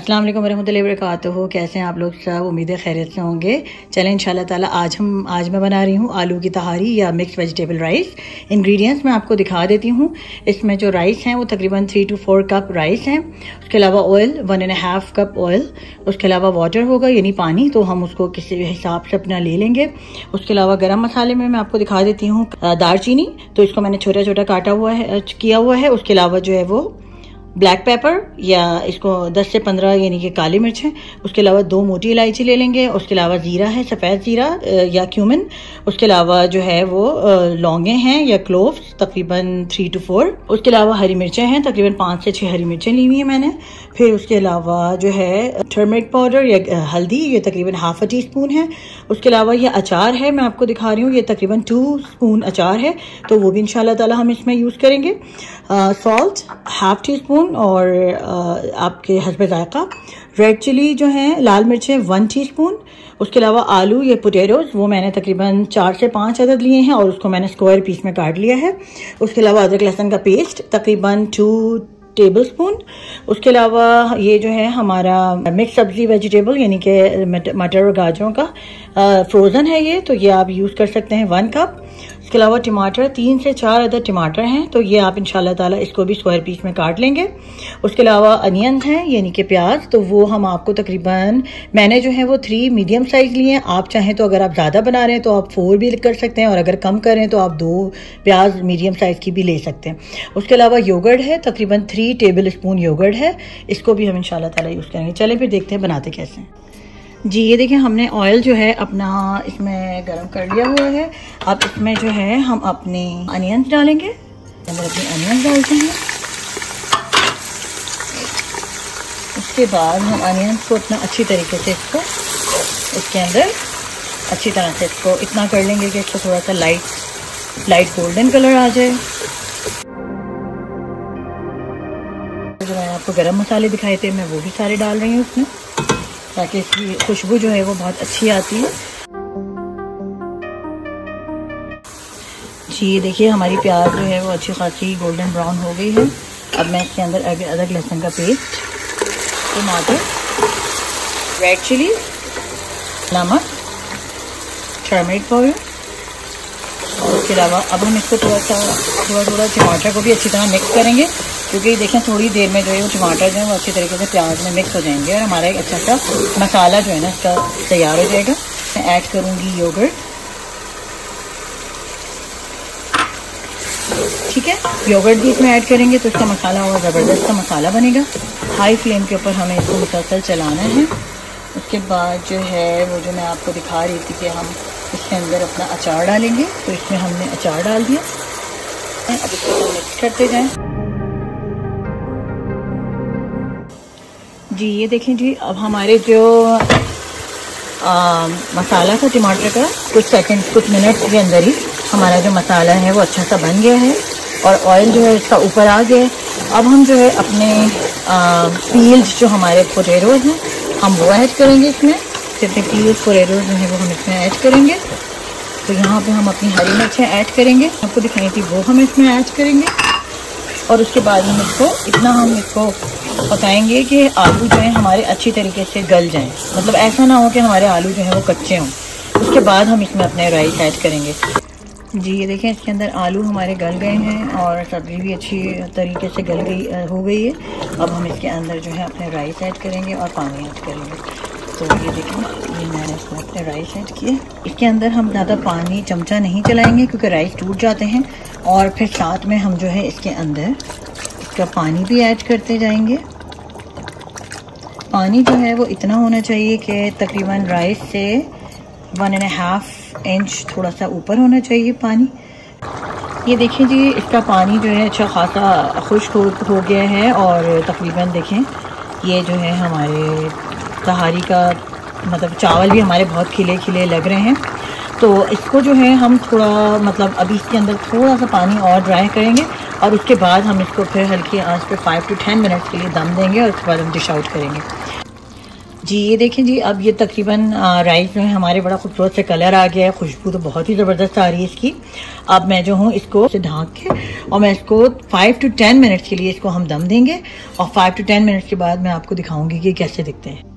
अस्सलाम वालेकुम रहमतुल्लाहि व बरकातुहू। कैसे हैं आप लोग सब? उम्मीद है खैरियत से होंगे। चलें इंशाल्लाह ताला आज मैं बना रही हूँ आलू की तहारी या मिक्स वेजिटेबल राइस। इंग्रेडिएंट्स मैं आपको दिखा देती हूँ। इसमें जो राइस हैं वो तकरीबन 3 to 4 कप राइस हैं। उसके अलावा ऑयल 1.5 कप ऑयल। उसके अलावा वाटर होगा यानी पानी, तो हम उसको किसी हिसाब से अपना ले लेंगे। उसके अलावा गरम मसाले में मैं आपको दिखा देती हूँ दालचीनी, तो इसको मैंने छोटा छोटा काटा हुआ है, किया हुआ है। उसके अलावा जो है वो ब्लैक पेपर या इसको 10 से 15 यानी कि काली मिर्च है। उसके अलावा 2 मोटी इलायची ले लेंगे। उसके अलावा ज़ीरा है, सफ़ेद ज़ीरा या क्यूमिन। उसके अलावा जो है वो लौंगे हैं या क्लोव्स तकरीबन 3 to 4। उसके अलावा हरी मिर्चें हैं, तकरीबन 5 से 6 हरी मिर्चें ली हुई हैं मैंने। फिर उसके अलावा जो है टर्मरिक पाउडर या हल्दी, ये तकरीबन ½ टीस्पून है। उसके अलावा ये अचार है, मैं आपको दिखा रही हूँ, ये तकरीबन 2 स्पून अचार है, तो वो भी इंशाल्लाह ताला हम इसमें यूज़ करेंगे। सॉल्ट ½ टीस्पून और आपके हस्बे जायका। रेड चिली जो है, लाल मिर्चें 1 टीस्पून। उसके अलावा आलू या पोटैटोज वो मैंने तकरीबन 4 से 5 अदद लिए हैं और उसको मैंने स्क्वायर पीस में काट लिया है। उसके अलावा अदरक लहसुन का पेस्ट तकरीबन 2 टेबल स्पून। उसके अलावा ये जो है हमारा मिक्स सब्जी वेजिटेबल यानी कि मटर और गाजरों का फ्रोज़न है ये, तो ये आप यूज़ कर सकते हैं 1 कप। उसके अलावा टमाटर 3 से 4 अदद टमाटर हैं, तो ये आप इंशाल्लाह ताला इसको भी स्क्वायर पीस में काट लेंगे। उसके अलावा अनियन हैं यानी कि प्याज, तो वो हम आपको तकरीबन मैंने जो है वो 3 मीडियम साइज़ लिए हैं। आप चाहें तो अगर आप ज़्यादा बना रहे हैं तो आप 4 भी कर सकते हैं, और अगर कम करें तो आप 2 प्याज मीडियम साइज़ की भी ले सकते हैं। उसके अलावा योगर्ट है, तकरीबन 3 टेबल स्पून योगर्ट है, इसको भी हम इंशाल्लाह ताला यूज़ करेंगे। चलें फिर देखते हैं बनाते कैसे हैं। जी ये देखिए हमने ऑयल जो है अपना इसमें गरम कर लिया हुआ है। अब इसमें जो है हम अपने अनियंस डालेंगे। अंदर अपने अनियंस डालते हैं। उसके बाद हम अनियंस को इतना अच्छी तरीके से इसके अंदर अच्छी तरह से इसको इतना कर लेंगे कि इसको थोड़ा सा लाइट गोल्डन कलर आ जाए। जो मैंने आपको गरम मसाले दिखाए थे मैं वो भी सारे डाल रही हूँ उसमें, ताकि इसकी खुशबू जो है वो बहुत अच्छी आती है। जी ये देखिए हमारी प्याज जो है वो अच्छी खासी गोल्डन ब्राउन हो गई है। अब मैं इसके अंदर अदरक लहसुन का पेस्ट, टमाटर, रेड चिली, नमक, टर्मरिक पाउडर, और उसके अलावा अब हम इसको थोड़ा टमाटर को भी अच्छी तरह मिक्स करेंगे, क्योंकि देखें थोड़ी देर में जो है वो टमाटर जो है वो अच्छी तरीके से प्याज में मिक्स हो जाएंगे और हमारा एक अच्छा सा मसाला जो है ना इसका तैयार हो जाएगा। मैं ऐड करूँगी योगर्ट, ठीक है। योगर्ट भी इसमें ऐड करेंगे तो इसका मसाला और ज़बरदस्त सा मसाला बनेगा। हाई फ्लेम के ऊपर हमें इसको मुसलसल चलाना है। उसके बाद जो है वो जो मैं आपको दिखा रही थी कि हम इसके अंदर अपना अचार डालेंगे, तो इसमें हमने अचार डाल दिया। अब इसको मिक्स करते जाएं। जी ये देखें जी, अब हमारे जो मसाला था टमाटर का कुछ मिनट के अंदर ही हमारा जो मसाला है वो अच्छा सा बन गया है और ऑयल जो है इसका ऊपर आ गया है। अब हम जो है अपने पील्ड जो हमारे पोटैटोज हैं हम वो ऐड करेंगे इसमें। अपने पील्ड पोटैटोज जो है वो हम इसमें ऐड करेंगे। तो यहाँ पे हम अपनी हरी मिर्चें ऐड करेंगे, आपको दिखाई थी वो हम इसमें ऐड करेंगे। और उसके बाद हम इसको पकाएंगे कि आलू जो है हमारे अच्छी तरीके से गल जाएं, मतलब ऐसा ना हो कि हमारे आलू जो है वो कच्चे हों। उसके बाद हम इसमें अपने राइस ऐड करेंगे। जी ये देखें इसके अंदर आलू हमारे गल गए हैं और सब्ज़ी भी अच्छी तरीके से हो गई है। अब हम इसके अंदर जो है अपने राइस ऐड करेंगे और पानी ऐड करेंगे। तो ये देखें ये मैंने इसमें अपने राइस ऐड किए। इसके अंदर हम ज़्यादा पानी चमचा नहीं चलाएंगे क्योंकि राइस टूट जाते हैं, और फिर साथ में हम जो है इसके अंदर इसका पानी भी ऐड करते जाएंगे। पानी जो है वो इतना होना चाहिए कि तकरीबन राइस से 1.5 इंच थोड़ा सा ऊपर होना चाहिए पानी। ये देखिए जी इसका पानी जो है अच्छा खासा खुश्क हो गया है और तकरीबन देखें ये जो है हमारे तहारी का मतलब चावल भी हमारे बहुत खिले खिले लग रहे हैं। तो इसको जो है हम थोड़ा मतलब अभी इसके अंदर थोड़ा सा पानी और ड्राई करेंगे और उसके बाद हम इसको फिर हल्की आंच पे 5 to 10 मिनट्स के लिए दम देंगे और उसके बाद हम डिश आउट करेंगे। जी ये देखें जी, अब ये तकरीबन राइस में हमारे बड़ा खूबसूरत से कलर आ गया है, खुशबू तो बहुत ही ज़बरदस्त आ रही है इसकी। अब मैं जो हूँ इसको ढक के और मैं इसको 5 to 10 मिनट्स के लिए इसको हम दम देंगे और 5 to 10 मिनट्स के बाद मैं आपको दिखाऊंगी कि कैसे दिखते हैं।